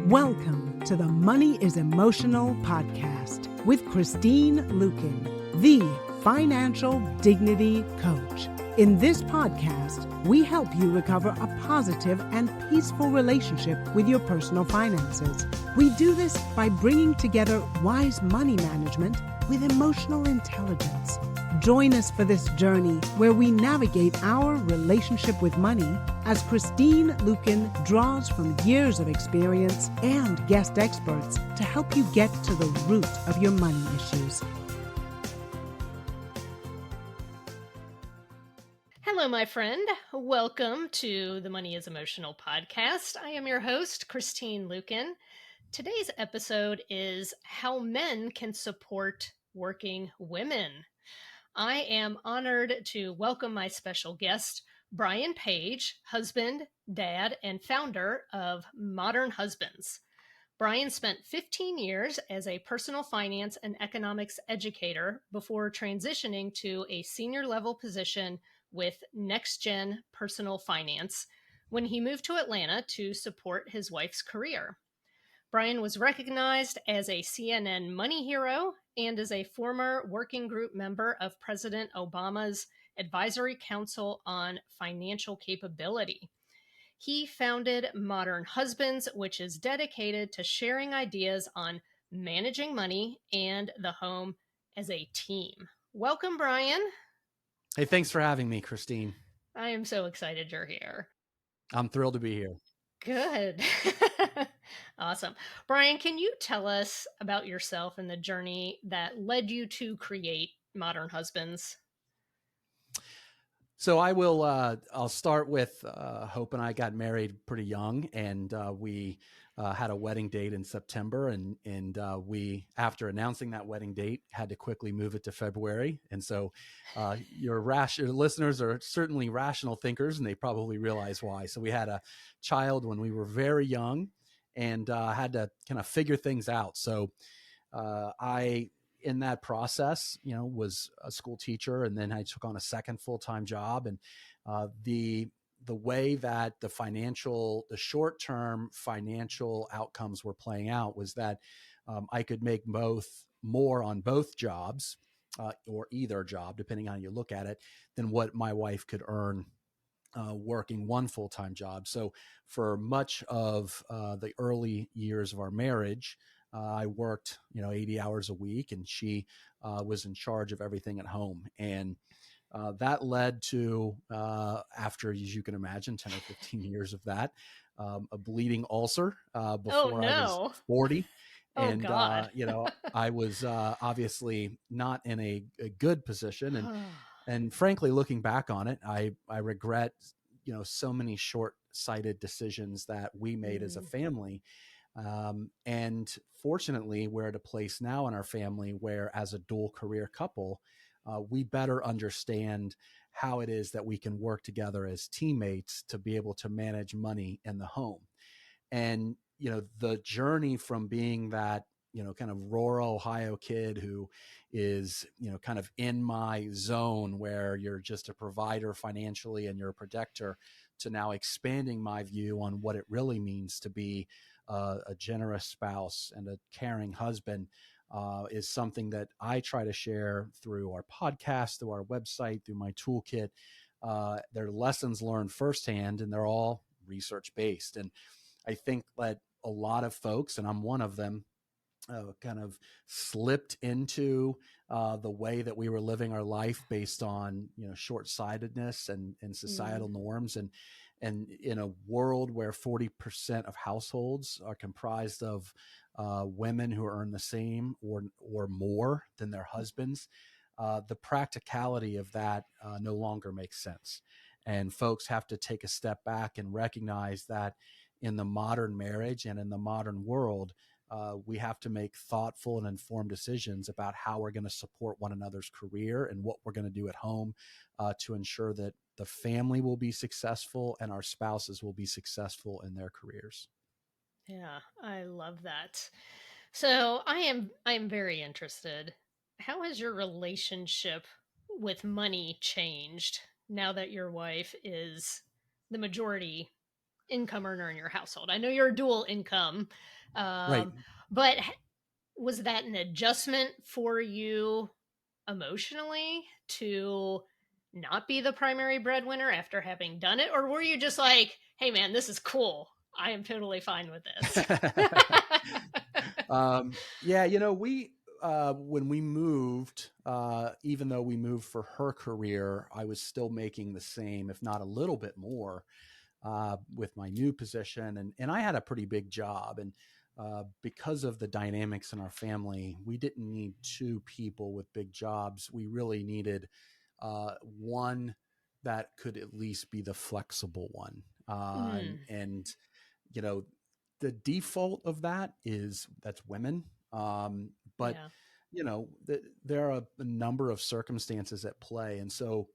Welcome to the Money is Emotional podcast with Christine Luken, the financial dignity coach. In this podcast, we help you recover a positive and peaceful relationship with your personal finances. We do this by bringing together wise money management with emotional intelligence. Join us for this journey where we navigate our relationship with money as Christine Luken draws from years of experience and guest experts to help you get to the root of your money issues. Hello, my friend. Welcome to the Money is Emotional podcast. I am your host, Christine Luken. Today's episode is how men can support working women. I am honored to welcome my special guest, Brian Page, husband, dad, and founder of Modern Husbands. Brian spent 15 years as a personal finance and economics educator before transitioning to a senior level position with Next Gen Personal Finance when he moved to Atlanta to support his wife's career. Brian was recognized as a CNN money hero and as a former working group member of President Obama's Advisory Council on Financial Capability. He founded Modern Husbands, which is dedicated to sharing ideas on managing money and the home as a team. Welcome, Brian. Hey, thanks for having me, Christine. I am so excited you're here. I'm thrilled to be here. Good. Awesome. Brian, can you tell us about yourself and the journey that led you to create Modern Husbands? So I'll start with Hope and I got married pretty young, and we had a wedding date in September, and we, after announcing that wedding date, had to quickly move it to February. And so your listeners are certainly rational thinkers, and they probably realize why. So we had a child when we were very young, and had to kind of figure things out. So in that process, was a school teacher, and then I took on a second full-time job. And the way that the short-term financial outcomes were playing out was that I could make more on both jobs, or either job, depending on how you look at it, than what my wife could earn working one full-time job. So for much of the early years of our marriage, I worked, 80 hours a week, and she was in charge of everything at home. And that led to, after, as you can imagine, 10 or 15 years of that, a bleeding ulcer before I was 40. And, God. I was obviously not in a good position. And frankly, looking back on it, I regret, so many short-sighted decisions that we made as a family. And fortunately, we're at a place now in our family where, as a dual career couple, we better understand how it is that we can work together as teammates to be able to manage money in the home. And, the journey from being that, kind of rural Ohio kid who is, kind of in my zone where you're just a provider financially and you're a protector, to now expanding my view on what it really means to be a generous spouse and a caring husband, is something that I try to share through our podcast, through our website, through my toolkit. They're lessons learned firsthand, and they're all research-based. And I think that a lot of folks, and I'm one of them, kind of slipped into the way that we were living our life based on, short-sightedness and societal norms. And in a world where 40% of households are comprised of women who earn the same or more than their husbands, the practicality of that no longer makes sense. And folks have to take a step back and recognize that in the modern marriage and in the modern world, we have to make thoughtful and informed decisions about how we're going to support one another's career and what we're going to do at home to ensure that the family will be successful and our spouses will be successful in their careers. Yeah, I love that. So I am very interested. How has your relationship with money changed now that your wife is the majority income earner in your household. I know you're a dual income, Right. um, but was that an adjustment for you emotionally to not be the primary breadwinner after having done it? Or were you just like, hey, man, this is cool. I am totally fine with this? Yeah, we when we moved, even though we moved for her career, I was still making the same, if not a little bit more, with my new position, and I had a pretty big job, and because of the dynamics in our family, we didn't need two people with big jobs. We really needed one that could at least be the flexible one, Mm, and you know the default of that is that's women. But yeah. there are a number of circumstances at play, and so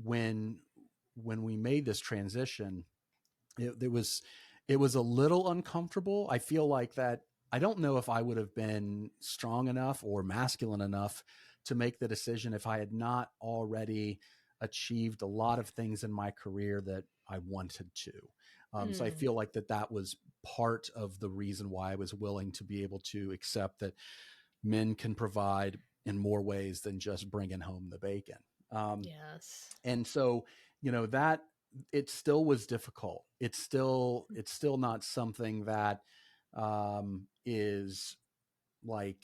when we made this transition, it was a little uncomfortable. I feel like that. I don't know if I would have been strong enough or masculine enough to make the decision if I had not already achieved a lot of things in my career that I wanted to. So I Mm, feel like that was part of the reason why I was willing to be able to accept that men can provide in more ways than just bringing home the bacon. Um, yes. and so that it still was difficult. It's still not something that is like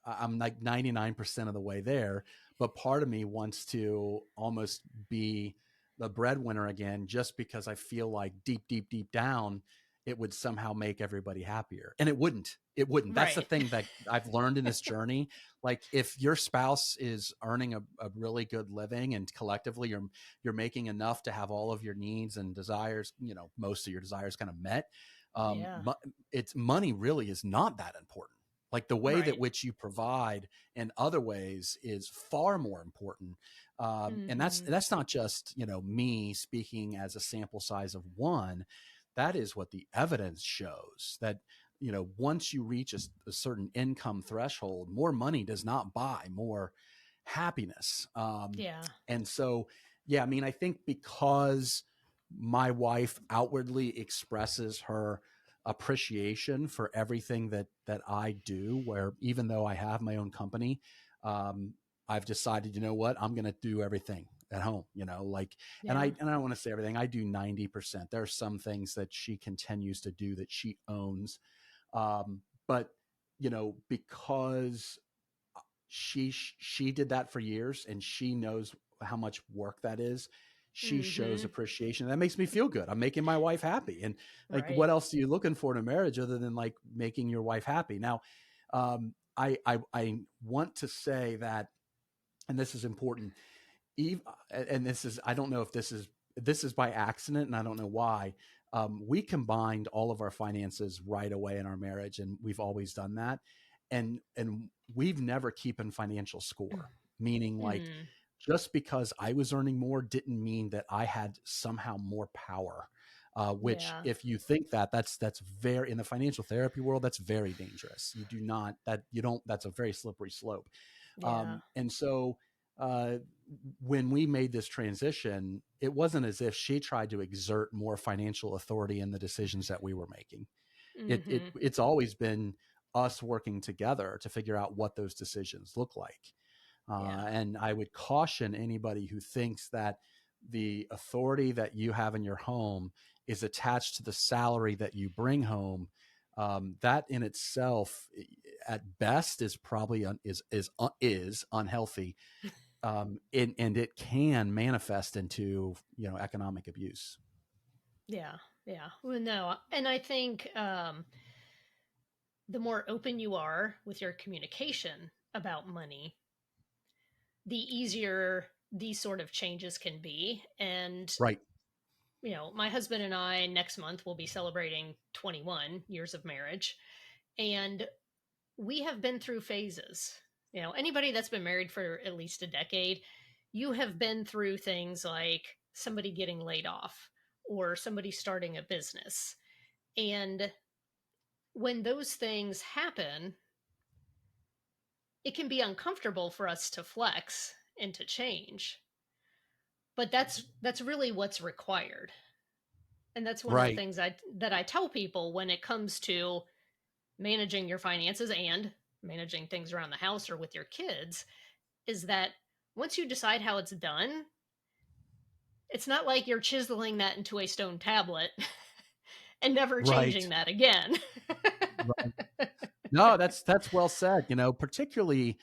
I'm like 99% of the way there, but part of me wants to almost be the breadwinner again, just because I feel like deep, deep, deep down, it would somehow make everybody happier. And it wouldn't. It wouldn't. That's the Right. thing that I've learned in this journey. Like if your spouse is earning a really good living and collectively you're making enough to have all of your needs and desires, most of your desires kind of met. Um, Yeah. it's money really is not that important. Like the way that Right. which you provide in other ways is far more important. And that's Hmm. not just me speaking as a sample size of one. That is what the evidence shows, that once you reach a certain income threshold, more money does not buy more happiness. Yeah. And so, yeah, I mean, I think because my wife outwardly expresses her appreciation for everything that I do, where even though I have my own company, um, I've decided, what, I'm going to do everything at home, like, and Yeah. I don't want to say everything. I do 90%. There are some things that she continues to do that she owns. But because she did that for years and she knows how much work that is, she shows Hmm. appreciation. That makes me feel good. I'm making my wife happy. And like, what Right. else are you looking for in a marriage other than like making your wife happy? Now, I want to say that, and this is important, Eve, and this is, I don't know if this is by accident, and I don't know why. We combined all of our finances right away in our marriage, and we've always done that. And we've never keeping financial score, meaning like Mm, just because I was earning more didn't mean that I had somehow more power. Which, yeah. if you think that's very, in the financial therapy world, that's very dangerous. You do not that you don't. That's a very slippery slope. Yeah. And so uh, when we made this transition, it wasn't as if she tried to exert more financial authority in the decisions that we were making. Hmm. It's always been us working together to figure out what those decisions look like. Yeah. And I would caution anybody who thinks that the authority that you have in your home is attached to the salary that you bring home. That in itself, at best, is probably is unhealthy, and it can manifest into economic abuse. Yeah. Yeah. Well, no. And I think the more open you are with your communication about money, the easier these sort of changes can be. And, Right. my husband and I next month will be celebrating 21 years of marriage. And we have been through phases. Anybody that's been married for at least a decade, you have been through things like somebody getting laid off or somebody starting a business. And when those things happen, it can be uncomfortable for us to flex and to change. But that's really what's required. And that's one of the Right. things that I tell people when it comes to managing your finances and managing things around the house or with your kids is that once you decide how it's done, it's not like you're chiseling that into a stone tablet and never changing Right. that again. Right. No, that's well said. Particularly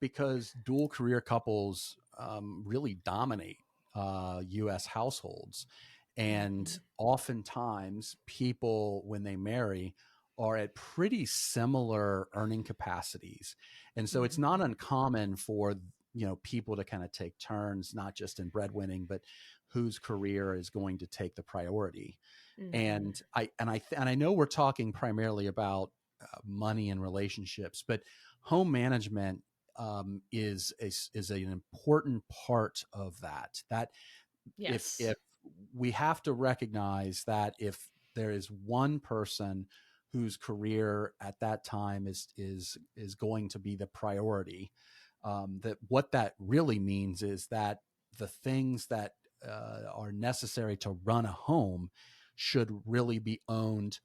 because dual career couples really dominate U.S. households. And Mhm. oftentimes, people, when they marry, are at pretty similar earning capacities. And so it's not Mhm. uncommon for people to kind of take turns, not just in breadwinning, but whose career is going to take the priority. Mhm. And I know we're talking primarily about money and relationships, but home management is an important part of that. That if Yes. we have to recognize that if there is one person whose career at that time is going to be the priority, that what that really means is that the things that are necessary to run a home should really be owned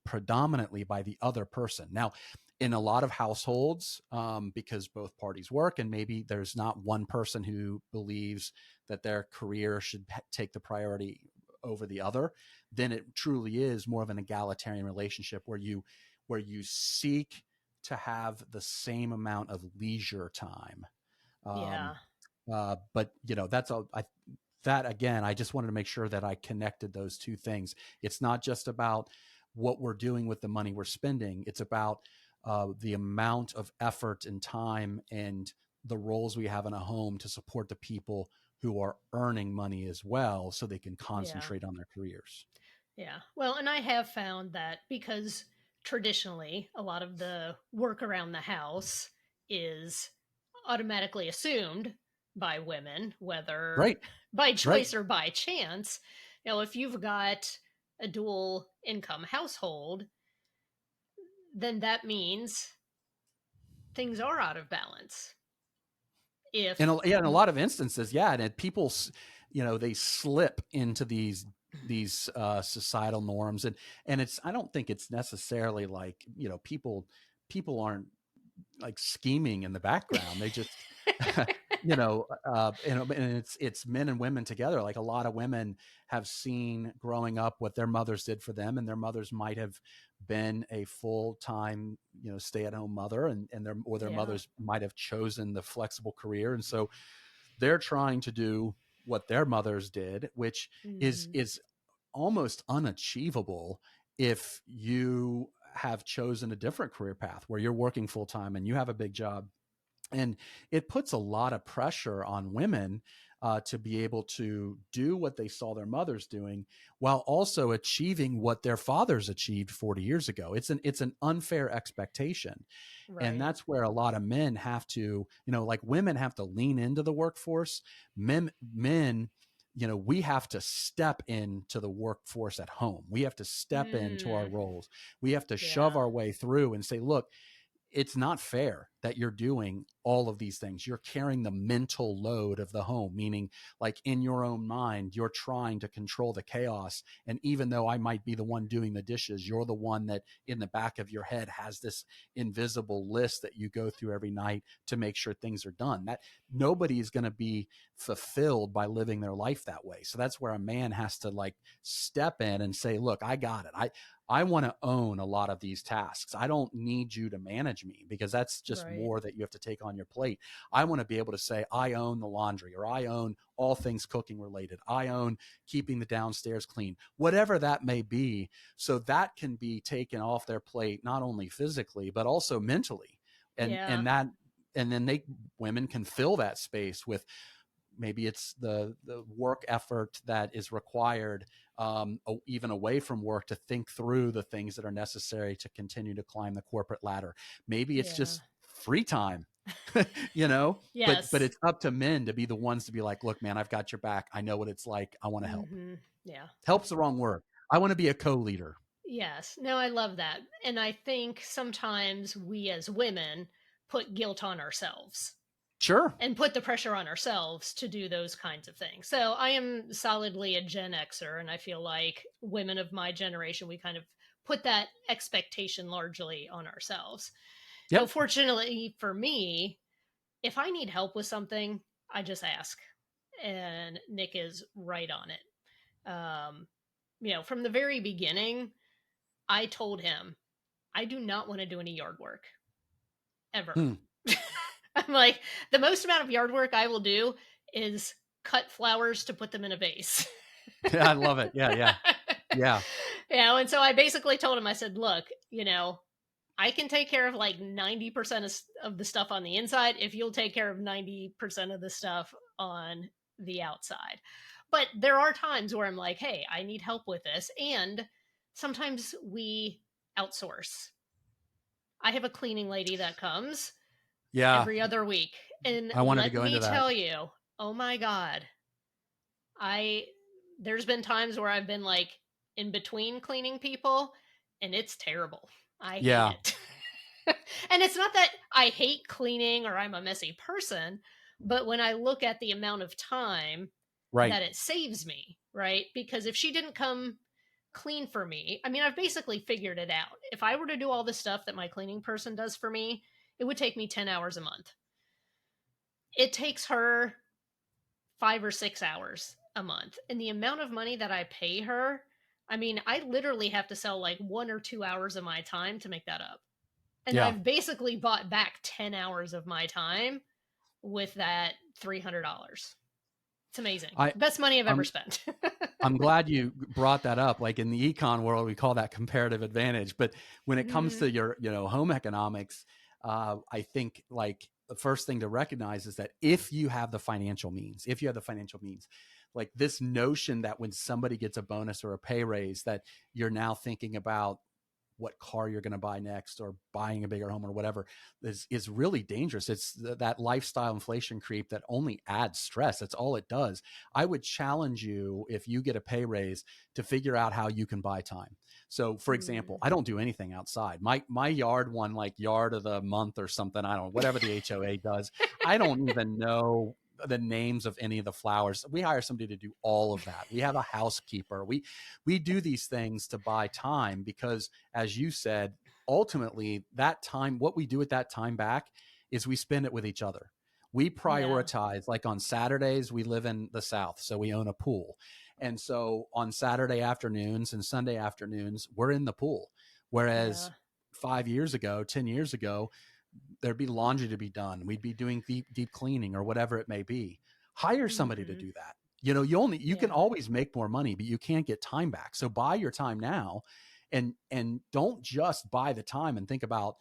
predominantly by the other person. Now, in a lot of households, because both parties work and maybe there's not one person who believes that their career should take the priority over the other, then it truly is more of an egalitarian relationship where you seek to have the same amount of leisure time. Um, Yeah. but that's all. That again, I just wanted to make sure that I connected those two things. It's not just about what we're doing with the money we're spending. It's about the amount of effort and time and the roles we have in a home to support the people who are earning money as well, so they can Yeah. concentrate on their careers. Yeah. Well, and I have found that because traditionally a lot of the work around the house is automatically assumed by women, whether Right. by Right. choice or by chance. If you've got a dual income household, then that means things are out of balance. If Yeah, in a lot of instances, yeah, and people, they slip into these societal norms, and I don't think it's necessarily like people aren't like scheming in the background. They just, and it's men and women together. Like a lot of women have seen growing up what their mothers did for them, and their mothers might have been a full time, stay at home mother, and their yeah. mothers might have chosen the flexible career, and so they're trying to do what their mothers did, which is Mhm. is almost unachievable if you have chosen a different career path where you're working full time and you have a big job. And it puts a lot of pressure on women to be able to do what they saw their mothers doing while also achieving what their fathers achieved 40 years ago. It's an unfair expectation. And Right. that's where a lot of men have to, like women have to lean into the workforce. Men, we have to step into the workforce at home. We have to step into our Mm, roles. We have to shove yeah. our way through and say, look, it's not fair that you're doing all of these things. You're carrying the mental load of the home, meaning like in your own mind, you're trying to control the chaos. And even though I might be the one doing the dishes, you're the one that in the back of your head has this invisible list that you go through every night to make sure things are done. That nobody is going to be fulfilled by living their life that way. So that's where a man has to like step in and say, look, I got it. I want to own a lot of these tasks. I don't need you to manage me because that's just Right. more that you have to take on your plate. I want to be able to say, I own the laundry, or I own all things cooking related. I own keeping the downstairs clean, whatever that may be. So that can be taken off their plate, not only physically, but also mentally. And, Yeah. and that, and then women can fill that space with maybe it's the work effort that is required, even away from work, to think through the things that are necessary to continue to climb the corporate ladder. Maybe it's Yeah. just free time, you know. But Yes. it's up to men to be the ones to be like, look, man, I've got your back. I know what it's like. I want to help. Mhm. Yeah. Help's the wrong word. I want to be a co-leader. Yes. No, I love that. And I think sometimes we as women put guilt on ourselves Sure. and put the pressure on ourselves to do those kinds of things. So I am solidly a Gen Xer, and I feel like women of my generation, we kind of put that expectation largely on ourselves. So Yep. fortunately for me, if I need help with something, I just ask, and Nick is right on it. From the very beginning, I told him I do not want to do any yard work ever. Hmm. I'm like, the most amount of yard work I will do is cut flowers to put them in a vase. Yeah, I love it. Yeah, yeah. Yeah. And so I basically told him, I said, look, I can take care of like 90% of the stuff on the inside if you'll take care of 90% of the stuff on the outside. But there are times where I'm like, hey, I need help with this. And sometimes we outsource. I have a cleaning lady that comes Yeah. every other week. And I wanted to let go me into that. tell you, oh my God, I there's been times where I've been like in between cleaning people and it's terrible. I hate Yeah. it. And it's not that I hate cleaning or I'm a messy person, but when I look at the amount of time Right. that it saves me, right? Because if she didn't come clean for me, I mean, I've basically figured it out. If I were to do all the stuff that my cleaning person does for me, it would take me 10 hours a month. It takes her 5 or 6 hours a month. And the amount of money that I pay her, I mean, I literally have to sell like 1 or 2 hours of my time to make that up. And Yeah. I've basically bought back 10 hours of my time with that $300. It's amazing. I Best money I've ever I'm spent. I'm glad you brought that up. Like in the econ world, we call that comparative advantage. But when it comes Mm-hmm. to your, home economics, I think like the first thing to recognize is that if you have the financial means, like this notion that when somebody gets a bonus or a pay raise, that you're now thinking about what car you're going to buy next or buying a bigger home or whatever is really dangerous. It's that lifestyle inflation creep that only adds stress. That's all it does. I would challenge you, if you get a pay raise, to figure out how you can buy time. So for example, I don't do anything outside. My yard won like yard of the month or something. I don't know, whatever the HOA does. I don't even know the names of any of the flowers. We hire somebody to do all of that. We have a housekeeper. We do these things to buy time because, as you said, ultimately that time, what we do at that time back is we spend it with each other. We Yeah. prioritize, like on Saturdays, we live in the South, so we own a pool. And so on Saturday afternoons and Sunday afternoons, we're in the pool. Whereas Yeah. 5 years ago, 10 years ago, there'd be laundry to be done. We'd be doing deep cleaning or whatever it may be. Hire somebody to Mm-hmm. do that. You can Yeah. always make more money, but you can't get time back. So buy your time now, and don't just buy the time and think about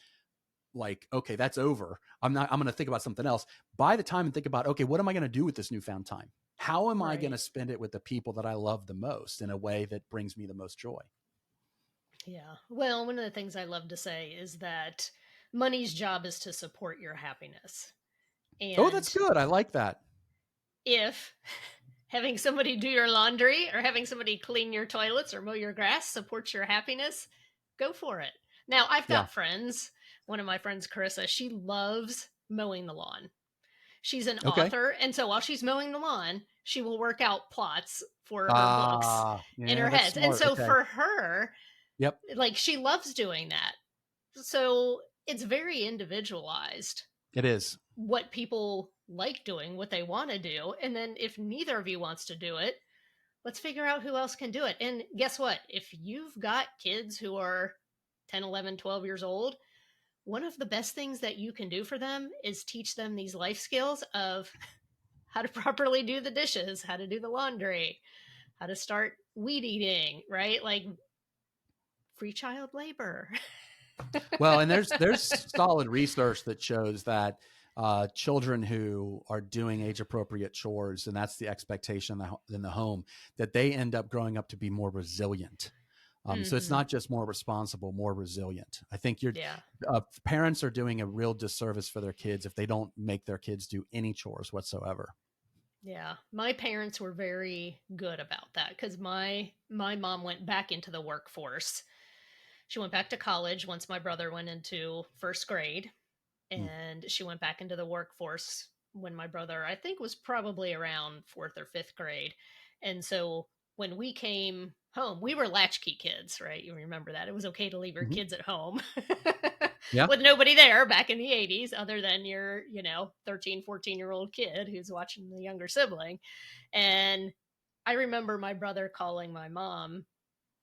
like, okay, that's over. I'm going to think about something else. Buy the time and think about, okay, what am I going to do with this newfound time? How am I going Right. to spend it with the people that I love the most in a way that brings me the most joy? Yeah. Well, one of the things I love to say is that money's job is to support your happiness. Oh, that's And good. I like that. if having somebody do your laundry or having somebody clean your toilets or mow your grass supports your happiness, go for it. Now, I've Yeah. got friends. One of my friends, Carissa, she loves mowing the lawn. She's an Okay. author, and so while she's mowing the lawn, she will work out plots for her books in Yeah, her that's head. And smart. so Okay. for her, Yep. like she loves doing that. So it's very individualized It is. what people like doing, what they want to do. And then if neither of you wants to do it, let's figure out who else can do it. And guess what? If you've got kids who are 10, 11, 12 years old, one of the best things that you can do for them is teach them these life skills of how to properly do the dishes, how to do the laundry, how to start weed eating, right? Like free child labor. Well, and there's solid research that shows that children who are doing age appropriate chores, and that's the expectation in the home, that they end up growing up to be more resilient. So it's Mm-hmm. not just more responsible, more resilient. I think Yeah. parents are doing a real disservice for their kids if they don't make their kids do any chores whatsoever. Yeah. My parents were very good about that because my mom went back into the workforce. She went back to college once my brother went into first grade, Hmm. and she went back into the workforce when my brother, I think, was probably around fourth or fifth grade. And so when we came home, we were latchkey kids, right? You remember that. It was okay to leave your Mhm. kids at home Yeah. with nobody there back in the 80s other than your, 13, 14-year-old kid who's watching the younger sibling. And I remember my brother calling my mom,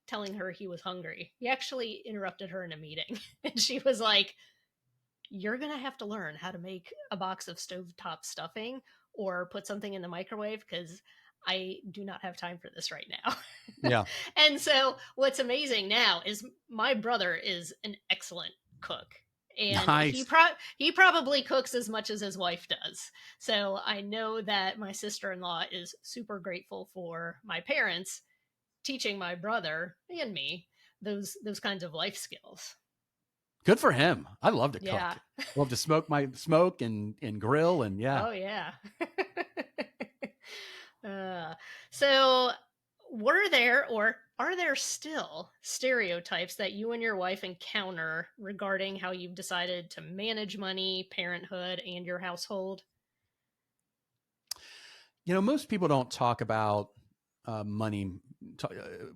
telling her he was hungry. He actually interrupted her in a meeting. And she was like, "You're going to have to learn how to make a box of stovetop stuffing or put something in the microwave because I do not have time for this right now." Yeah. And so what's amazing now is my brother is an excellent cook. And Nice. he probably cooks as much as his wife does. So I know that my sister-in-law is super grateful for my parents teaching my brother and me those kinds of life skills. Good for him. I love to Yeah. cook. Love to smoke and grill, and yeah. Oh yeah. uh, so were there or are there still stereotypes that you and your wife encounter regarding how you've decided to manage money, parenthood, and your household? Most people don't talk about money,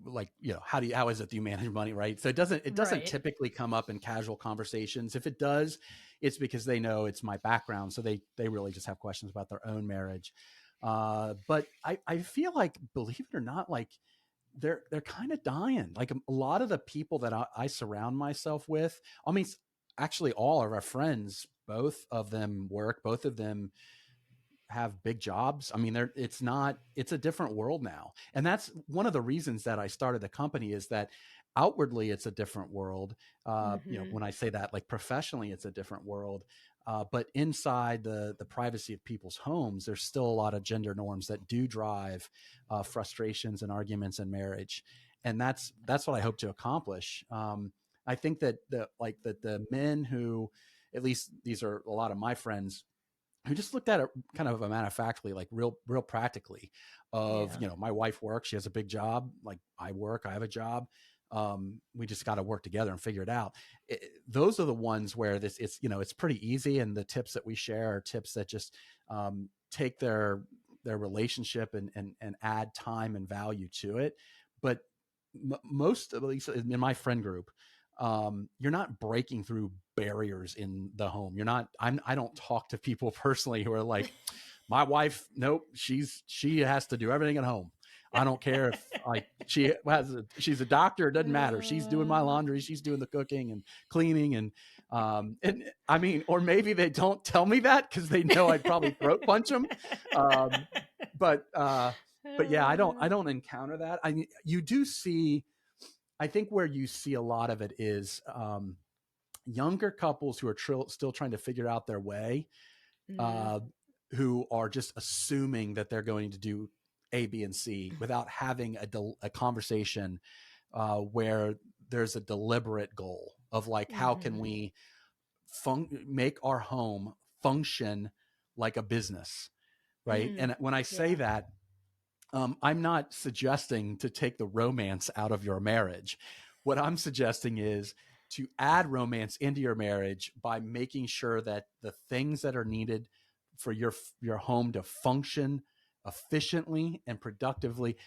like how is it that you manage money, right? So it doesn't Right. typically come up in casual conversations. If it does, it's because they know it's my background, so they really just have questions about their own marriage. But I feel like, believe it or not, like they're kind of dying. Like a lot of the people that I surround myself with, I mean, actually all of our friends, both of them work, both of them have big jobs. I mean, it's a different world now. And that's one of the reasons that I started the company, is that outwardly it's a different world. Mm-hmm. When I say that, like professionally, it's a different world. But inside the privacy of people's homes, there's still a lot of gender norms that do drive frustrations and arguments in marriage. And that's what I hope to accomplish. I think that the men who, at least these are a lot of my friends, who just looked at it kind of a matter of factly, like real practically, of, Yeah. my wife works, she has a big job, like I work, I have a job. We just got to work together and figure it out. Those are the ones where it's pretty easy. And the tips that we share are tips that just take their relationship and add time and value to it. But most, at least in my friend group, you're not breaking through barriers in the home. I don't talk to people personally who are like, my wife, nope, she has to do everything at home. I don't care if she's a doctor, it doesn't matter. She's doing my Uh, laundry, she's doing the cooking and cleaning. And I mean, or maybe they don't tell me that because they know I'd probably throat punch them. Um, but yeah, I don't encounter that. You do see, I think where you see a lot of it is younger couples who are still trying to figure out their way, mm, uh, who are just assuming that they're going to do A, B, and C without having a conversation where there's a deliberate goal of like, how can mm-hmm. we make our home function like a business, right? Mm, And when I say yeah. that, I'm not suggesting to take the romance out of your marriage. What I'm suggesting is to add romance into your marriage by making sure that the things that are needed for your home to function efficiently and productively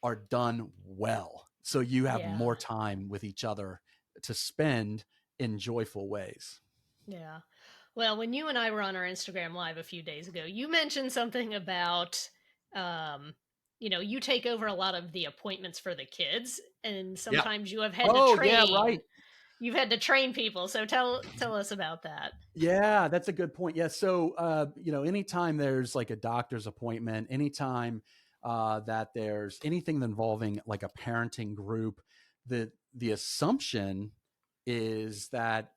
are done well. So you have Yeah. more time with each other to spend in joyful ways. Yeah. Well, when you and I were on our Instagram live a few days ago, you mentioned something about um you take over a lot of the appointments for the kids and Yeah. sometimes you have had to Oh, yeah, right. train. You've had to train people. So tell us about that. Yeah, that's a good point. Yeah. So, anytime there's like a doctor's appointment, anytime that there's anything involving like a parenting group, the assumption is that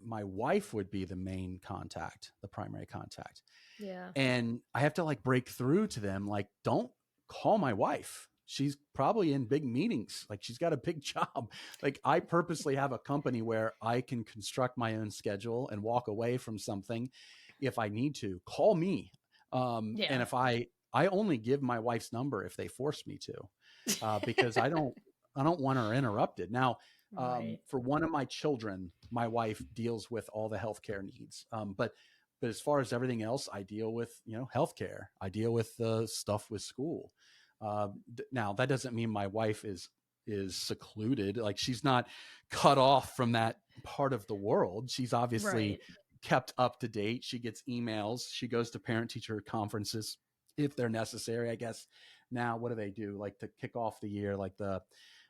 my wife would be the main contact, the primary contact. Yeah. And I have to like break through to them, like, don't call my wife. She's probably in big meetings. Like, she's got a big job. Like, I purposely have a company where I can construct my own schedule and walk away from something if I need to. Call me. And Yeah. if I only give my wife's number if they force me to, because I don't want her interrupted. Now, Right. for one of my children, my wife deals with all the healthcare needs. But But as far as everything else, I deal with, healthcare. I deal with the stuff with school. Now that doesn't mean my wife is secluded. Like, she's not cut off from that part of the world. She's obviously Right. kept up to date. She gets emails. She goes to parent teacher conferences if they're necessary, I guess. Now, what do they do? Like, to kick off the year, like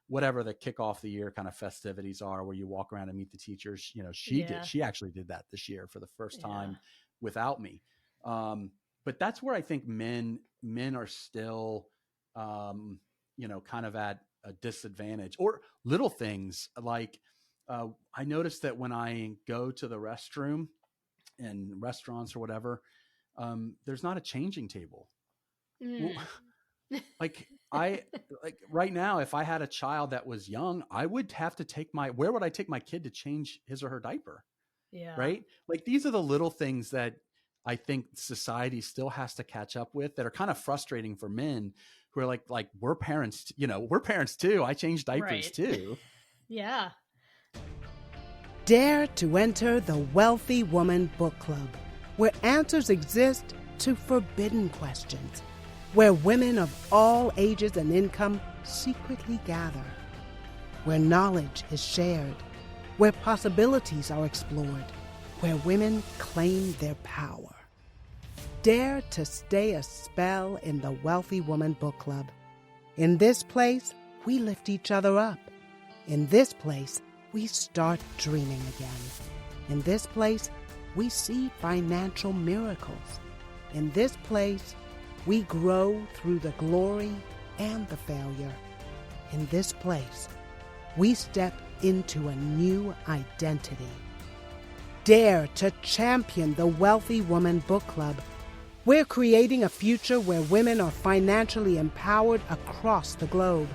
whatever the kick off the year kind of festivities are, where you walk around and meet the teachers. Yeah. She actually did that this year for the first Yeah. time without me. But that's where I think men are still, kind of at a disadvantage, or little things like, I noticed that when I go to the restroom in restaurants or whatever, there's not a changing table. Well, Mm. like, I like right now, if I had a child that was young, I would have to where would I take my kid to change his or her diaper? Yeah. Right? Like, these are the little things that I think society still has to catch up with, that are kind of frustrating for men who are like, we're parents, we're parents too. I change diapers Right. too. Yeah. Dare to enter the Wealthy Woman Book Club, where answers exist to forbidden questions, where women of all ages and income secretly gather, where knowledge is shared, where possibilities are explored, where women claim their power. Dare to stay a spell in the Wealthy Woman Book Club. In this place, we lift each other up. In this place, we start dreaming again. In this place, we see financial miracles. In this place, we grow through the glory and the failure. In this place, we step into a new identity. Dare to champion the Wealthy Woman Book Club. We're creating a future where women are financially empowered across the globe.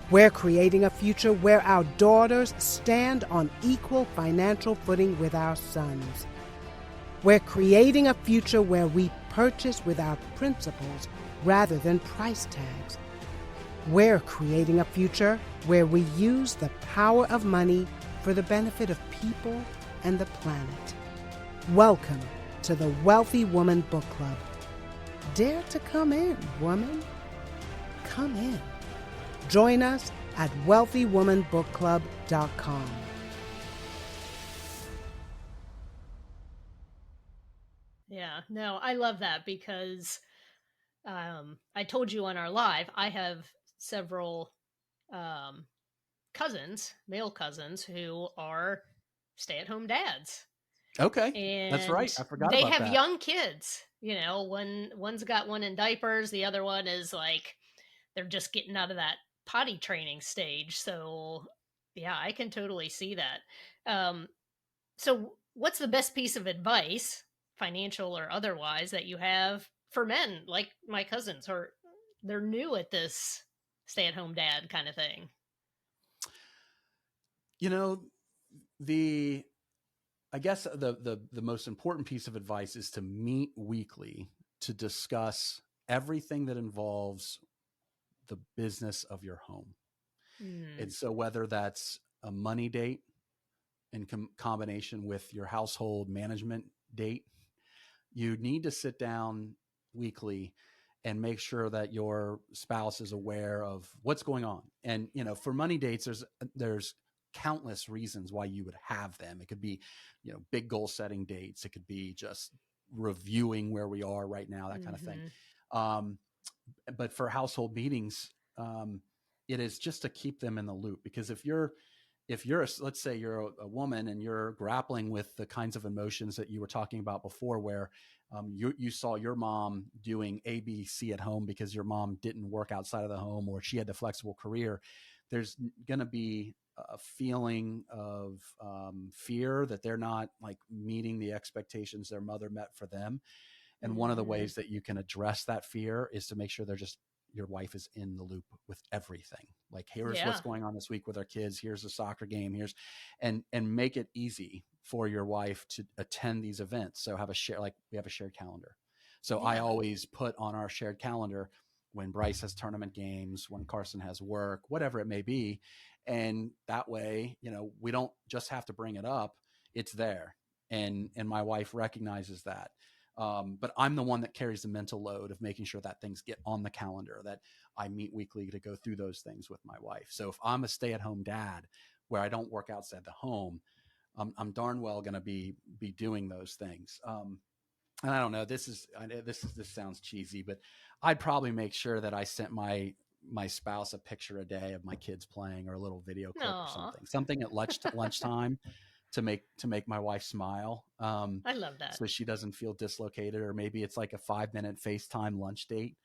We're creating a future where our daughters stand on equal financial footing with our sons. We're creating a future where we purchase with our principles rather than price tags. We're creating a future where we use the power of money for the benefit of people and the planet. Welcome to the Wealthy Woman Book Club. Dare to come in, woman. Come in. Join us at wealthywomanbookclub.com. Yeah. No, I love that because I told you on our live, I have several um, cousins, male cousins, who are stay at home dads. Okay. That's And right. I forgot they about have that. young kids. One's got one in diapers, the other one is like they're just getting out of that potty training stage. So, yeah, I can totally see that. So, what's the best piece of advice, financial or otherwise, that you have for men like my cousins, or they're new at this stay-at-home dad kind of thing? You know, the I guess the most important piece of advice is to meet weekly to discuss everything that involves the business of your home. Mm, And so, whether that's a money date in combination with your household management date, you need to sit down weekly and make sure that your spouse is aware of what's going on. And, for money dates, there's countless reasons why you would have them. It could be, big goal setting dates. It could be just reviewing where we are right now, that kind of thing. mm-hmm. Um, but for household meetings, it is just to keep them in the loop. Because let's say you're a woman and you're grappling with the kinds of emotions that you were talking about before, where you saw your mom doing ABC at home because your mom didn't work outside of the home, or she had the flexible career, there's going to be a feeling of fear that they're not like meeting the expectations their mother met for them. And one of the Mm-hmm. ways that you can address that fear is to make sure your wife is in the loop with everything. Like, here's what's Yeah. going on this week with our kids. Here's a soccer game. And make it easy for your wife to attend these events. So we have a shared calendar. So I Yeah. always put on our shared calendar when Bryce has tournament games, when Carson has work, whatever it may be. And that way, we don't just have to bring it up. It's there. and my wife recognizes that. But I'm the one that carries the mental load of making sure that things get on the calendar, that I meet weekly to go through those things with my wife. So if I'm a stay-at-home dad where I don't work outside the home, I'm darn well going to be doing those things. And I don't know, this sounds cheesy, but I'd probably make sure that I sent my spouse a picture a day of my kids playing, or a little video clip or Aw, something at lunchtime to make my wife smile. I love that. So she doesn't feel dislocated, or maybe it's like a 5-minute FaceTime lunch date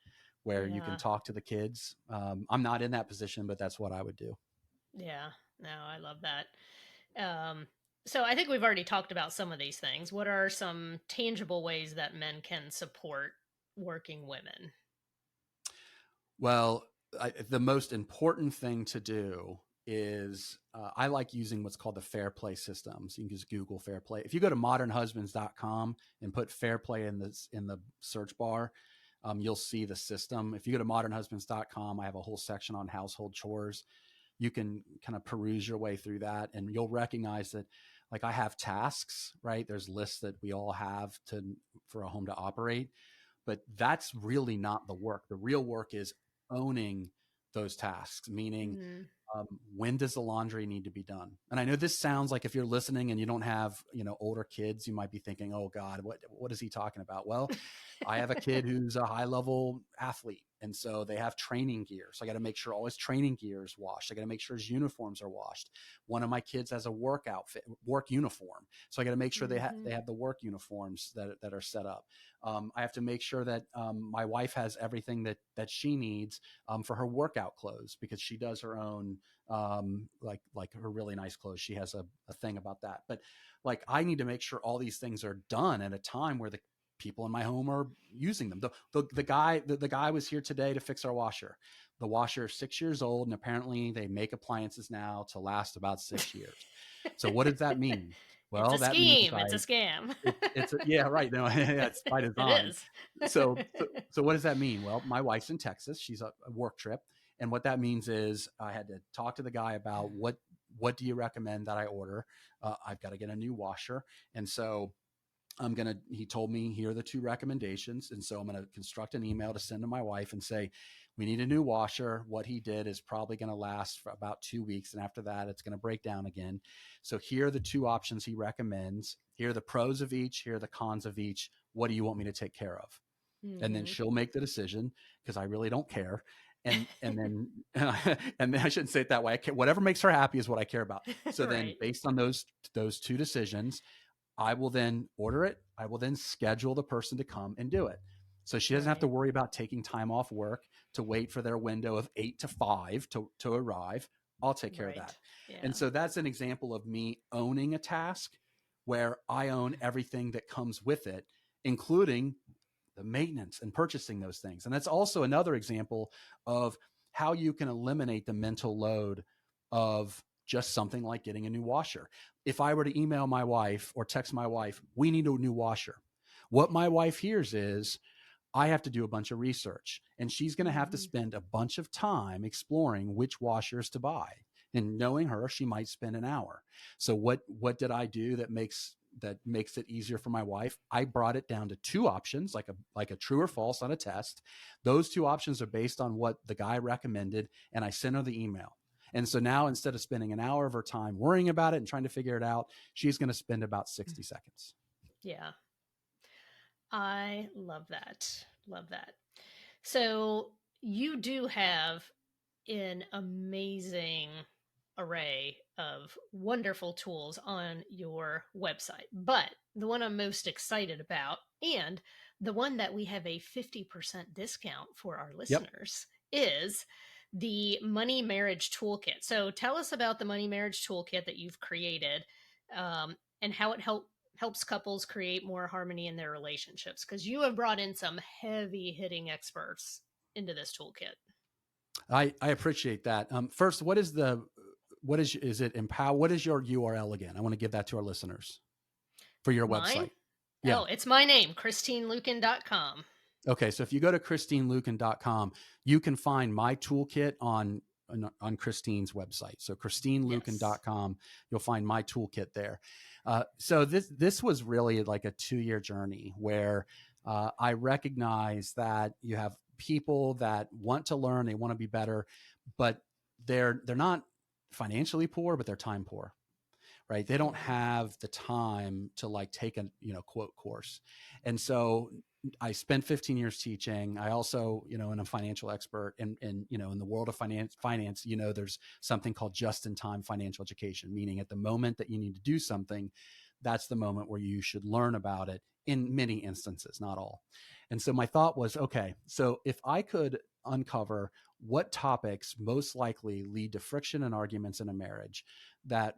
where you can Yeah. talk to the kids. I'm not in that position, but that's what I would do. Yeah. No, I love that. Um, so I think we've already talked about some of these things. What are some tangible ways that men can support working women? Well, the most important thing to do is I like using what's called the fair play system. So you can just Google fair play. If you go to modernhusbands.com and put fair play in the search bar, you'll see the system. If you go to modernhusbands.com, I have a whole section on household chores. You can kind of peruse your way through that, and you'll recognize that, like, I have tasks, right? There's lists that we all have for a home to operate, but that's really not the work. The real work is owning those tasks, meaning, Mm. when does the laundry need to be done? And I know this sounds like, if you're listening and you don't have, older kids, you might be thinking, oh God, what is he talking about? Well, I have a kid who's a high level athlete. And so they have training gear. So I got to make sure all his training gear is washed. I got to make sure his uniforms are washed. One of my kids has a work uniform. So I got to make sure they Mm-hmm. have the work uniforms that are set up. I have to make sure that my wife has everything that she needs for her workout clothes, because she does her own, like her really nice clothes. She has a thing about that. But like, I need to make sure all these things are done at a time where the people in my home are using them. The guy was here today to fix our washer. The washer is 6 years old, and apparently they make appliances now to last about 6 years. So what does that mean? It's Well, a that means scheme. It's a scam. yeah, right. No, yeah, it's by It design. is. So what does that mean? Well, my wife's in Texas. She's a work trip. And what that means is I had to talk to the guy about what do you recommend that I order? I've got to get a new washer. And so he told me, here are the two recommendations. And so I'm going to construct an email to send to my wife and say, we need a new washer. What he did is probably going to last for about 2 weeks. And after that, it's going to break down again. So here are the two options he recommends. Here are the pros of each. Here are the cons of each. What do you want me to take care of? And then Mm-hmm. she'll make the decision, because I really don't care. And then and then I shouldn't say it that way. Whatever makes her happy is what I care about. So then, Right. based on those two decisions, I will then order it. I will then schedule the person to come and do it. So she doesn't have to Right. worry about taking time off work to wait for their window of 8 to 5 to arrive. I'll take care of Right. that. And Yeah. so that's an example of me owning a task, where I own everything that comes with it, including the maintenance and purchasing those things. And that's also another example of how you can eliminate the mental load of just something like getting a new washer. If I were to email my wife or text my wife, we need a new washer, what my wife hears is, I have to do a bunch of research, and she's going to have to Mm-hmm. spend a bunch of time exploring which washers to buy. And knowing her, she might spend an hour. So what did I do that makes it easier for my wife? I brought it down to two options, like a true or false on a test. Those two options are based on what the guy recommended, and I sent her the email. And so now, instead of spending an hour of her time worrying about it and trying to figure it out, she's going to spend about 60 seconds. Yeah. I love that. Love that. So you do have an amazing array of wonderful tools on your website. But the one I'm most excited about, and the one that we have a 50% discount for our Yep. listeners, is the Money Marriage Toolkit. So tell us about the Money Marriage Toolkit that you've created, and how it helps couples create more harmony in their relationships. Because you have brought in some heavy hitting experts into this toolkit. I appreciate that. First, what is it empower? What is your URL again? I want to give that to our listeners for your Mine? website. Yeah. Oh, it's my name, ChristineLuken.com. Okay. So if you go to ChristineLuken.com, you can find my toolkit on on Christine's website. So christineluken.com, you'll find my toolkit there. So this was really like a 2-year journey where I recognize that you have people that want to learn, they want to be better, but they're not financially poor, but they're time poor, right? They don't have the time to like take a, quote course. And so I spent 15 years teaching. I also, am a financial expert in the world of finance, there's something called just-in-time financial education, meaning at the moment that you need to do something, that's the moment where you should learn about it in many instances, not all. And so my thought was, okay, so if I could uncover what topics most likely lead to friction and arguments in a marriage that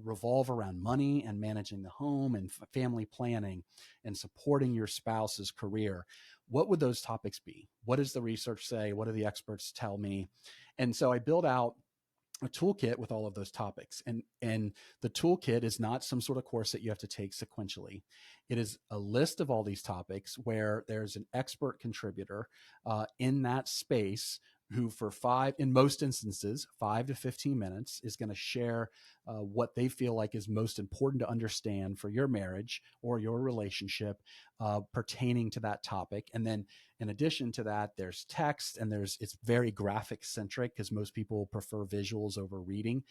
revolve around money and managing the home and family planning and supporting your spouse's career, what would those topics be? What does the research say? What do the experts tell me? And so I built out a toolkit with all of those topics. And the toolkit is not some sort of course that you have to take sequentially. It is a list of all these topics where there's an expert contributor in that space who in most instances, 5 to 15 minutes is going to share what they feel like is most important to understand for your marriage or your relationship pertaining to that topic. And then in addition to that, there's text and it's very graphic centric because most people prefer visuals over reading.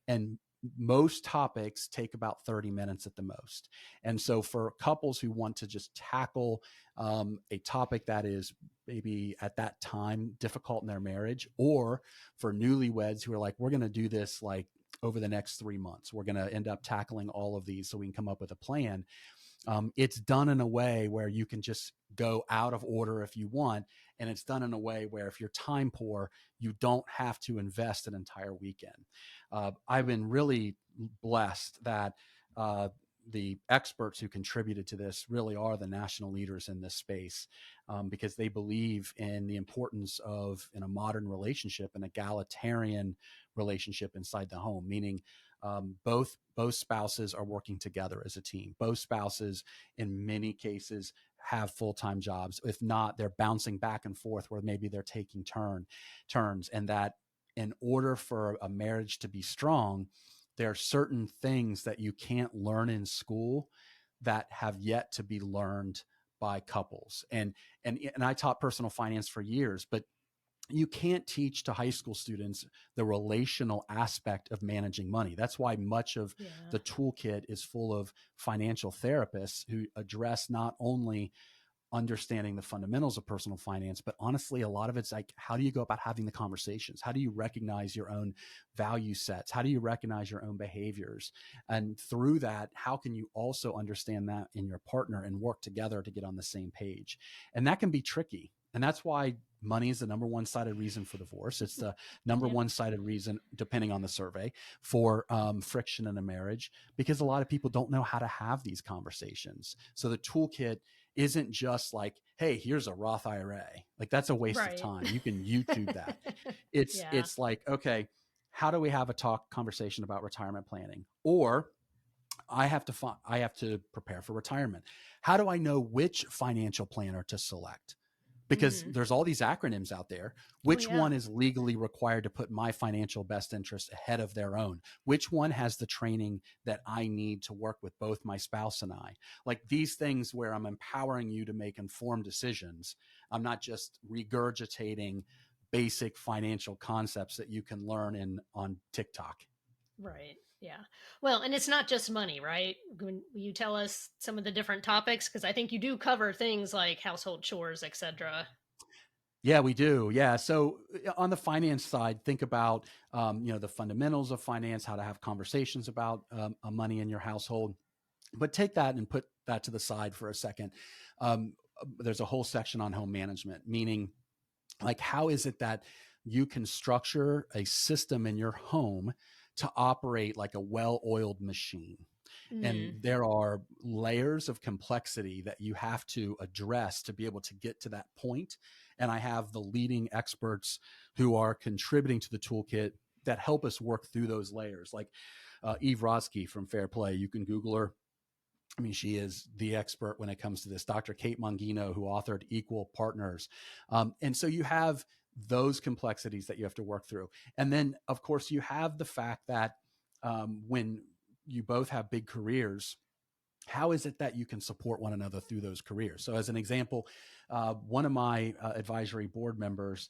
And most topics take about 30 minutes at the most. And so for couples who want to just tackle a topic that is maybe at that time difficult in their marriage, or for newlyweds who are like, we're going to do this like over the next 3 months, we're going to end up tackling all of these so we can come up with a plan. It's done in a way where you can just go out of order if you want. And it's done in a way where if you're time poor, you don't have to invest an entire weekend. I've been really blessed that the experts who contributed to this really are the national leaders in this space because they believe in the importance of, in a modern relationship, an egalitarian relationship inside the home, meaning both spouses are working together as a team. Both spouses, in many cases, have full-time jobs. If not, they're bouncing back and forth where maybe they're taking turns. And that in order for a marriage to be strong, there are certain things that you can't learn in school that have yet to be learned by couples. And I taught personal finance for years, but you can't teach to high school students the relational aspect of managing money. That's why much of the toolkit is full of financial therapists who address not only understanding the fundamentals of personal finance, but honestly, a lot of it's like, how do you go about having the conversations? How do you recognize your own value sets? How do you recognize your own behaviors? And through that, how can you also understand that in your partner and work together to get on the same page? And that can be tricky. And that's why money is the number one cited reason for divorce. It's the number one cited reason, depending on the survey, for friction in a marriage, because a lot of people don't know how to have these conversations. So the toolkit isn't just like, hey, here's a Roth IRA. Like, that's a waste of time. You can YouTube that. It's like, okay, how do we have a conversation about retirement planning? Or I have to prepare for retirement. How do I know which financial planner to select? Because there's all these acronyms out there. Which one is legally required to put my financial best interest ahead of their own? Which one has the training that I need to work with both my spouse and I? Like, these things where I'm empowering you to make informed decisions. I'm not just regurgitating basic financial concepts that you can learn on TikTok. Right. Yeah. Well, and it's not just money, right? When you tell us some of the different topics, because I think you do cover things like household chores, etc. Yeah, we do. Yeah. So on the finance side, think about, the fundamentals of finance, how to have conversations about money in your household, but take that and put that to the side for a second. There's a whole section on home management, meaning like, how is it that you can structure a system in your home to operate like a well-oiled machine? And there are layers of complexity that you have to address to be able to get to that point. And I have the leading experts who are contributing to the toolkit that help us work through those layers. Like Eve Rodsky from Fair Play, you can Google her. I mean, she is the expert when it comes to this. Dr. Kate Mongino, who authored Equal Partners. And so you have those complexities that you have to work through. And then, of course, you have the fact that when you both have big careers, how is it that you can support one another through those careers? So as an example, one of my advisory board members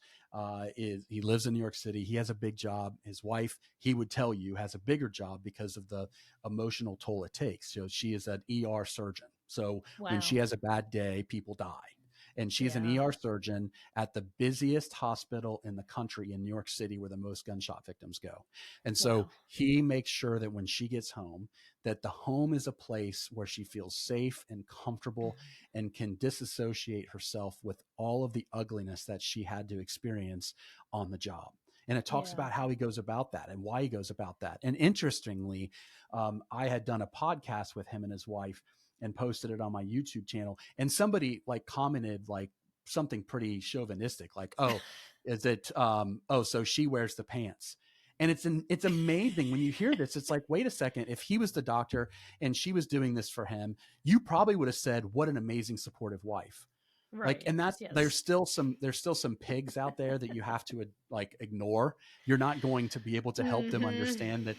he lives in New York City. He has a big job. His wife, he would tell you, has a bigger job because of the emotional toll it takes. So she is an ER surgeon. So when she Wow. has a bad day, people die. And she's an Yeah. ER surgeon at the busiest hospital in the country in New York City, where the most gunshot victims go. And so Wow. he makes sure that when she gets home, that the home is a place where she feels safe and comfortable and can disassociate herself with all of the ugliness that she had to experience on the job. And it talks Yeah. about how he goes about that and why he goes about that. And interestingly, I had done a podcast with him and his wife and posted it on my YouTube channel. And somebody like commented like something pretty chauvinistic, like, "Oh, is it? Oh, so she wears the pants." And it's amazing when you hear this. It's like, wait a second, if he was the doctor and she was doing this for him, you probably would have said, "What an amazing supportive wife." Like, Right. and that Yes. there's still some pigs out there that you have to like ignore. You're not going to be able to help them Mm-hmm. understand that,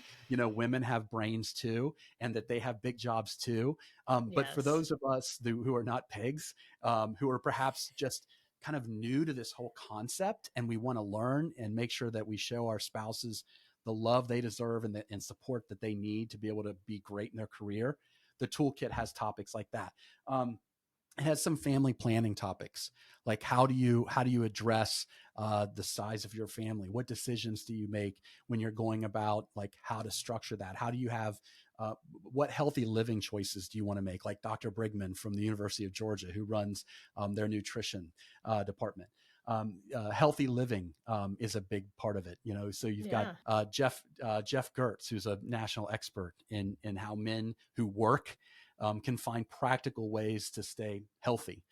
women have brains too, and that they have big jobs too. But for Yes. those of us who are not pigs, who are perhaps just kind of new to this whole concept, and we want to learn and make sure that we show our spouses the love they deserve and support that they need to be able to be great in their career, the toolkit has topics like that. It has some family planning topics, like how do you address the size of your family? What decisions do you make when you're going about like how to structure that? How do you have what healthy living choices do you want to make? Like Dr. Brigman from the University of Georgia, who runs their nutrition department. Healthy living is a big part of it. So you've got Yeah. Jeff Gertz, who's a national expert in how men who work can find practical ways to stay healthy.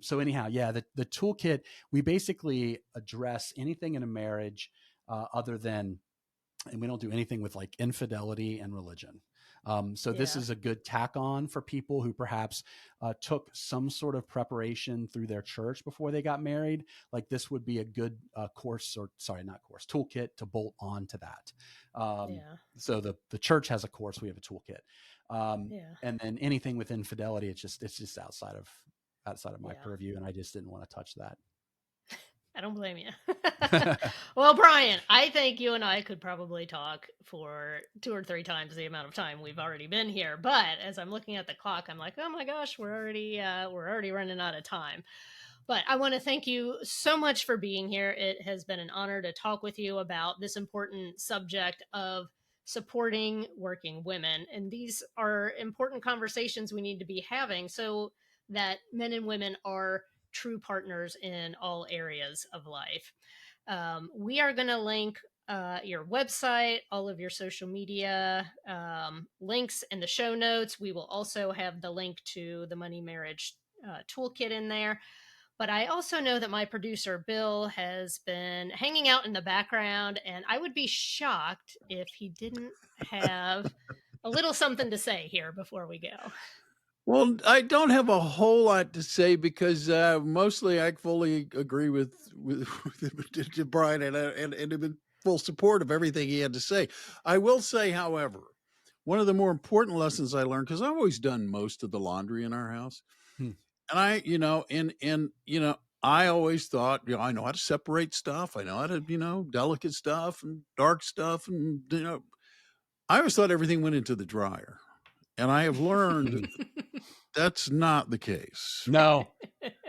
So anyhow, yeah, the toolkit, we basically address anything in a marriage other than, and we don't do anything with like infidelity and religion. So this Yeah. is a good tack on for people who perhaps took some sort of preparation through their church before they got married. Like this would be a good toolkit to bolt on to that. Yeah. So the church has a course, we have a toolkit. Yeah. And then anything with infidelity, it's just outside of my Yeah. purview, and I just didn't want to touch that. I don't blame you. Well, Brian, I think you and I could probably talk for 2 or 3 times the amount of time we've already been here. But as I'm looking at the clock, I'm like, oh my gosh, we're already running out of time. But I want to thank you so much for being here. It has been an honor to talk with you about this important subject of supporting working women. And these are important conversations we need to be having so that men and women are true partners in all areas of life. We are going to link your website, all of your social media links in the show notes. We will also have the link to the Money Marriage Toolkit in there. But I also know that my producer, Bill, has been hanging out in the background, and I would be shocked if he didn't have a little something to say here before we go. Well, I don't have a whole lot to say because mostly I fully agree with Brian and am in full support of everything he had to say. I will say, however, one of the more important lessons I learned, because I've always done most of the laundry in our house, Hmm. and I always thought, I know how to separate stuff. I know how to, delicate stuff and dark stuff, and I always thought everything went into the dryer, and I have learned that's not the case. No.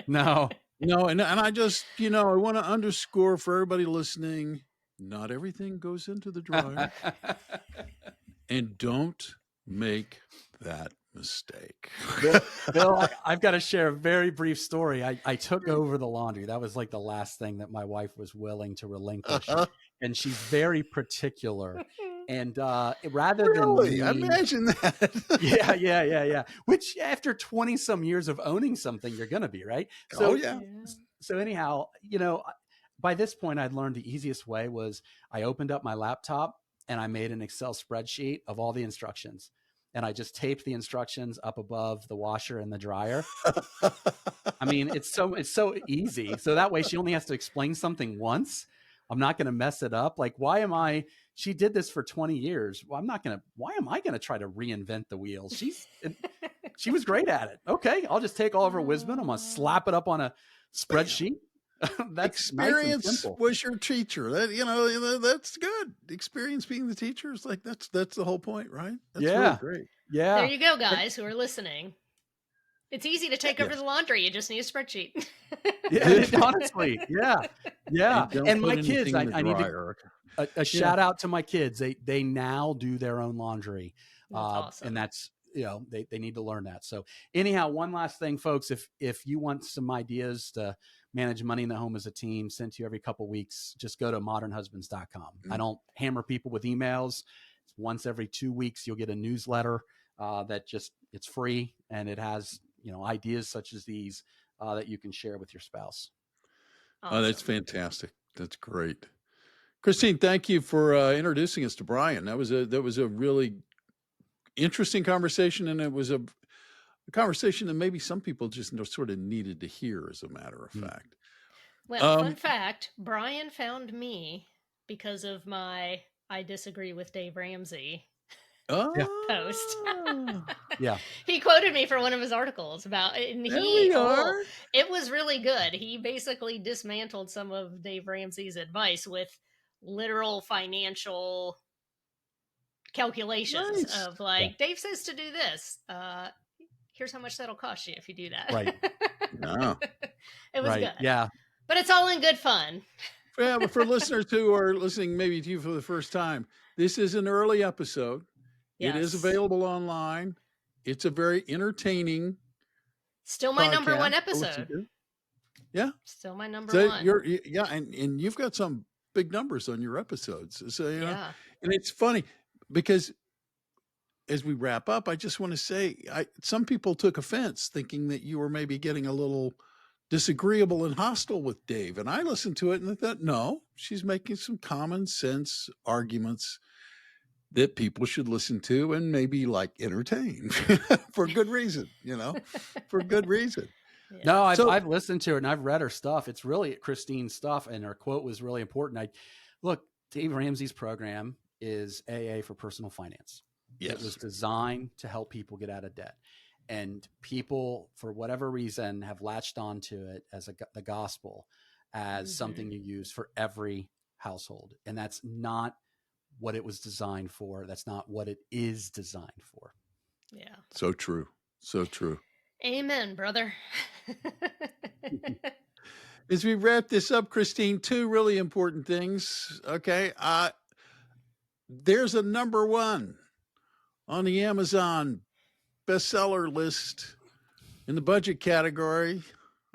No, and I just, I want to underscore for everybody listening, not everything goes into the dryer. And don't make that mistake. Bill, I've got to share a very brief story. I took over the laundry. That was like the last thing that my wife was willing to relinquish. And she's very particular. And rather than Really? me, Imagine that. yeah. Which after 20 some years of owning something, you're going to be, right? Oh, So, yeah. so anyhow, by this point, I'd learned the easiest way was I opened up my laptop and I made an Excel spreadsheet of all the instructions. and I just taped the instructions up above the washer and the dryer. I mean, it's so easy. So that way she only has to explain something once. I'm not going to mess it up. Like, she did this for 20 years. Well, why am I going to try to reinvent the wheel? She was great at it. Okay. I'll just take all of her wisdom. I'm going to slap it up on a spreadsheet. That's nice and Experience simple. was your teacher. That's good. Experience being the teacher is like, that's the whole point, right? That's really great. Yeah. There you go, guys who are listening. It's easy to take over the laundry. You just need a spreadsheet. Yeah, honestly. Yeah. And my kids, I need a shout out to my kids. They now do their own laundry. That's awesome. And that's, they need to learn that. So anyhow, one last thing, folks, if you want some ideas to manage money in the home as a team, sent to you every couple of weeks, just go to modernhusbands.com. I don't hammer people with emails. It's once every 2 weeks, you'll get a newsletter it's free, and it has, ideas such as these that you can share with your spouse. Awesome. Oh, that's fantastic. That's great. Christine, thank you for introducing us to Brian. That was a really interesting conversation, and it was a conversation that maybe some people just sort of needed to hear, as a matter of fact. Well, fun fact, Brian found me because of my "I disagree with Dave Ramsey" post. Yeah. He quoted me for one of his articles about it, and it was really good. He basically dismantled some of Dave Ramsey's advice with literal financial calculations of like, Dave says to do this. Here's how much that'll cost you if you do that. Right. No. It was good. Yeah. But it's all in good fun. Yeah, but for listeners who are listening maybe to you for the first time, this is an early episode. Yes. It is available online. It's a very entertaining. Still my number one episode. Yeah. Still my number one. And you've got some big numbers on your episodes. So, and it's funny because as we wrap up, I just want to say, some people took offense thinking that you were maybe getting a little disagreeable and hostile with Dave. And I listened to it and I thought, no, she's making some common sense arguments that people should listen to and maybe entertain for good reason, for good reason. Yeah. No, I've listened to her and I've read her stuff. It's really Christine's stuff. And her quote was really important. Look, Dave Ramsey's program is AA for personal finance. Yes. It was designed to help people get out of debt. And people, for whatever reason, have latched onto it as the gospel as something you use for every household. And that's not what it was designed for. That's not what it is designed for. Yeah. So true. So true. Amen, brother. As we wrap this up, Christine, two really important things. Okay. There's a number one on the Amazon bestseller list in the budget category.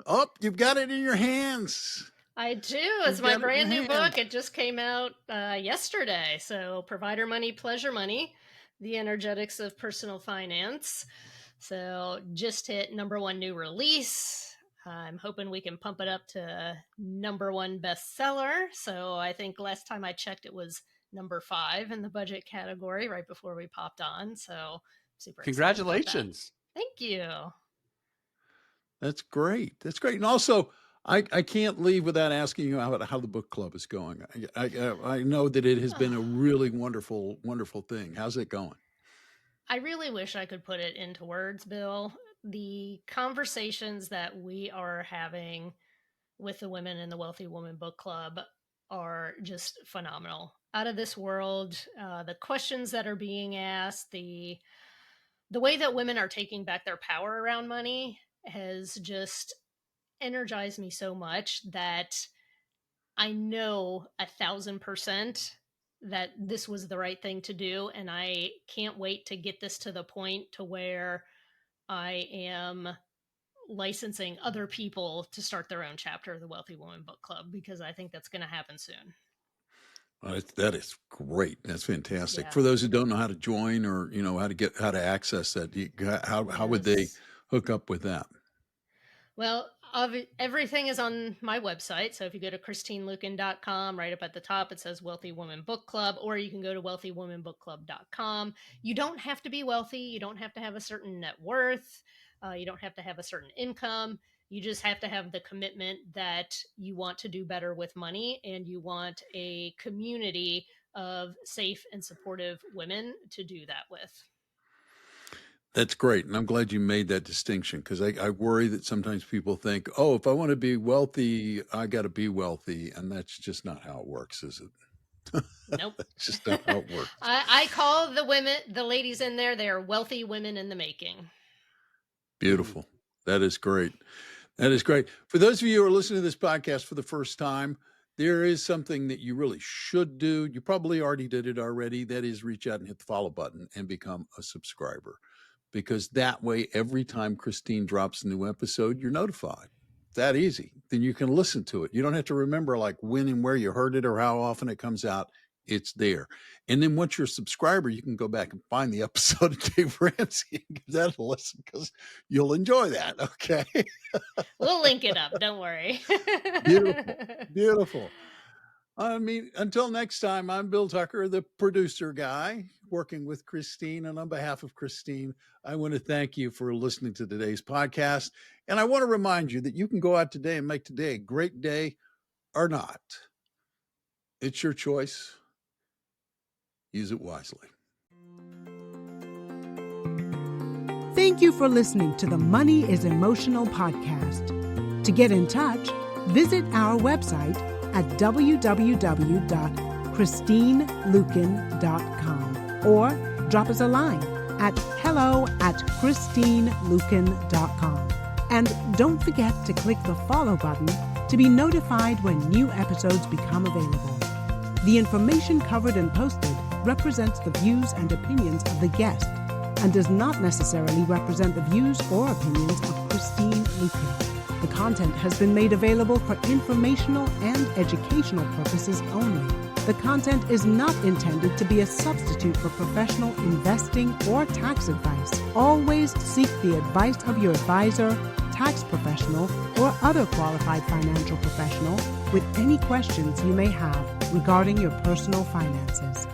Oh, you've got it in your hands. I do. It's my brand new book. It just came out yesterday. So Provider Money, Pleasure Money, The Energetics of Personal Finance. So just hit number one new release. I'm hoping we can pump it up to number one bestseller. So I think last time I checked, it was number 5 in the budget category right before we popped on. So super congratulations. Thank you. That's great. That's great. And also, I can't leave without asking you about how the book club is going. I know that it has been a really wonderful, wonderful thing. How's it going? I really wish I could put it into words, Bill. The conversations that we are having with the women in the Wealthy Woman Book Club are just phenomenal. Out of this world. The questions that are being asked, the way that women are taking back their power around money has just energized me so much that I know 1,000% that this was the right thing to do. And I can't wait to get this to the point to where I am licensing other people to start their own chapter of the Wealthy Woman Book Club, because I think that's going to happen soon. That is great. That's fantastic. Yeah. For those who don't know how to join or, how to access that, how would they hook up with that? Well, Everything is on my website. So if you go to christineluken.com, right up at the top, it says Wealthy Woman Book Club, or you can go to wealthywomanbookclub.com. You don't have to be wealthy. You don't have to have a certain net worth. You don't have to have a certain income. You just have to have the commitment that you want to do better with money and you want a community of safe and supportive women to do that with. That's great. And I'm glad you made that distinction, because I worry that sometimes people think, oh, if I want to be wealthy, I got to be wealthy. And that's just not how it works, is it? Nope. That's just not how it works. I call the ladies in there, they are wealthy women in the making. Beautiful. That is great. That is great. For those of you who are listening to this podcast for the first time, there is something that you really should do. You probably already did it already. That is, reach out and hit the follow button and become a subscriber, because that way, every time Christine drops a new episode, you're notified. That easy. Then you can listen to it. You don't have to remember like when and where you heard it or how often it comes out. It's there. And then once you're a subscriber, you can go back and find the episode of Dave Ramsey and give that a listen, because you'll enjoy that. Okay. We'll link it up. Don't worry. Beautiful. Beautiful. I mean, until next time, I'm Bill Tucker, the producer guy, working with Christine. And on behalf of Christine, I want to thank you for listening to today's podcast. And I want to remind you that you can go out today and make today a great day or not. It's your choice. Use it wisely. Thank you for listening to the Money is Emotional podcast. To get in touch, visit our website at www.christineluken.com or drop us a line at hello@christineluken.com. And don't forget to click the follow button to be notified when new episodes become available. The information covered and posted represents the views and opinions of the guest and does not necessarily represent the views or opinions of Christine Luken. The content has been made available for informational and educational purposes only. The content is not intended to be a substitute for professional investing or tax advice. Always seek the advice of your advisor, tax professional, or other qualified financial professional with any questions you may have regarding your personal finances.